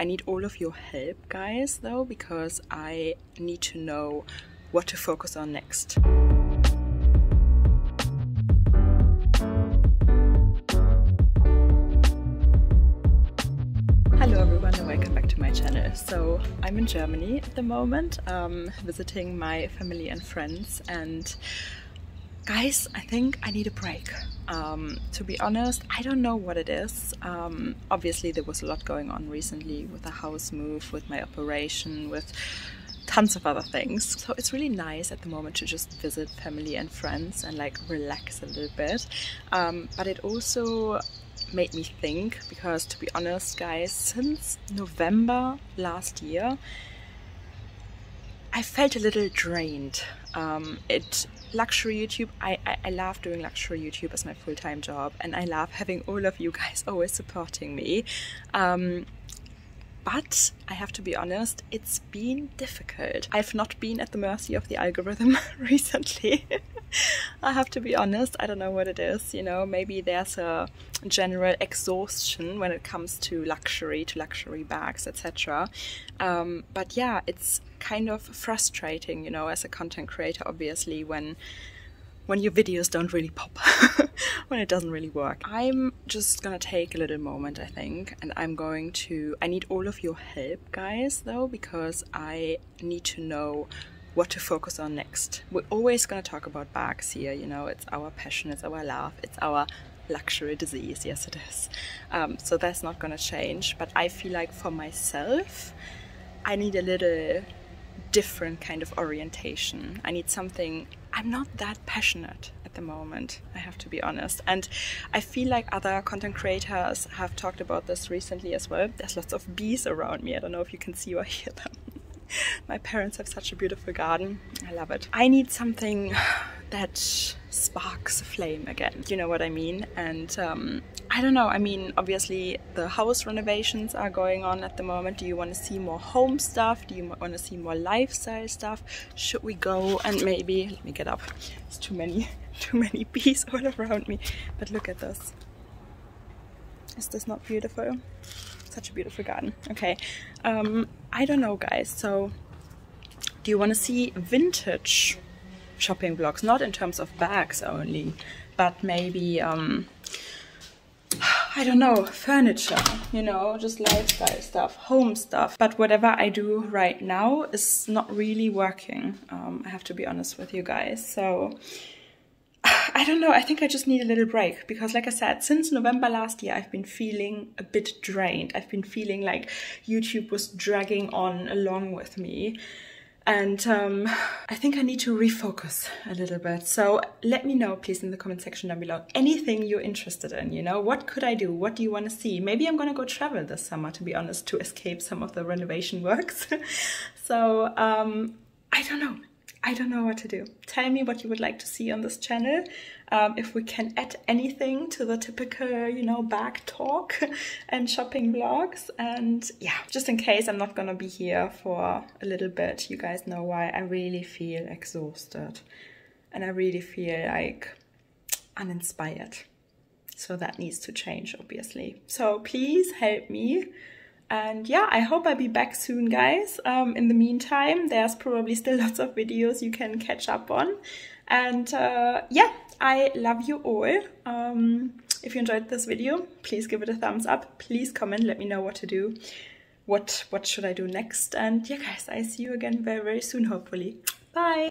I need all of your help, guys, though, because I need to know what to focus on next. Hello everyone and welcome back to my channel. So I'm in Germany at the moment, visiting my family and friends, and guys, I think I need a break. To be honest, I don't know what it is. Obviously there was a lot going on recently with the house move, with my operation, with tons of other things. So it's really nice at the moment to just visit family and friends and like relax a little bit. But it also made me think, because to be honest, guys, since November last year, I felt a little drained. Luxury YouTube, I love doing luxury YouTube as my full-time job, and I love having all of you guys always supporting me. But I have to be honest, it's been difficult. I've not been at the mercy of the algorithm recently. I have to be honest, I don't know what it is, you know, maybe there's a general exhaustion when it comes to luxury bags, etc. But yeah, it's kind of frustrating, you know, as a content creator, obviously, when your videos don't really pop, when it doesn't really work. I'm just gonna take a little moment, I think, and I need all of your help, guys, though, because I need to know what to focus on next. We're always gonna talk about bags here, you know, it's our passion, it's our love, it's our luxury disease, yes it is. So that's not gonna change, but I feel like for myself, I need a little different kind of orientation. I need something. I'm not that passionate at the moment, I have to be honest, and I feel like other content creators have talked about this recently as well. There's lots of bees around me. I don't know if you can see or hear them. My parents have such a beautiful garden. I love it. I need something that sparks a flame again. You know what I mean? And I don't know. I mean, obviously the house renovations are going on at the moment. Do you want to see more home stuff? Do you want to see more lifestyle stuff? Should we go and maybe, let me get up. It's too many bees all around me. But look at this. Is this not beautiful? Such a beautiful garden. Okay, I don't know, guys, so do you want to see vintage shopping vlogs, not in terms of bags only, but maybe I don't know, furniture, you know, just lifestyle stuff, home stuff. But whatever I do right now is not really working, I have to be honest with you guys. So I don't know, I think I just need a little break, because like I said, since November last year, I've been feeling a bit drained. I've been feeling like YouTube was dragging on along with me. And I think I need to refocus a little bit. So let me know, please, in the comment section down below, anything you're interested in, you know, what could I do? What do you want to see? Maybe I'm going to go travel this summer, to be honest, to escape some of the renovation works. So I don't know. I don't know what to do. Tell me what you would like to see on this channel. If we can add anything to the typical, you know, bag talk and shopping vlogs. And yeah, just in case I'm not gonna be here for a little bit, you guys know why. I really feel exhausted and I really feel like uninspired. So that needs to change, obviously. So please help me. And yeah, I hope I'll be back soon, guys. In the meantime, there's probably still lots of videos you can catch up on. And yeah, I love you all. If you enjoyed this video, please give it a thumbs up. Please comment, let me know what to do. What should I do next? And yeah, guys, I see you again very, very soon, hopefully. Bye!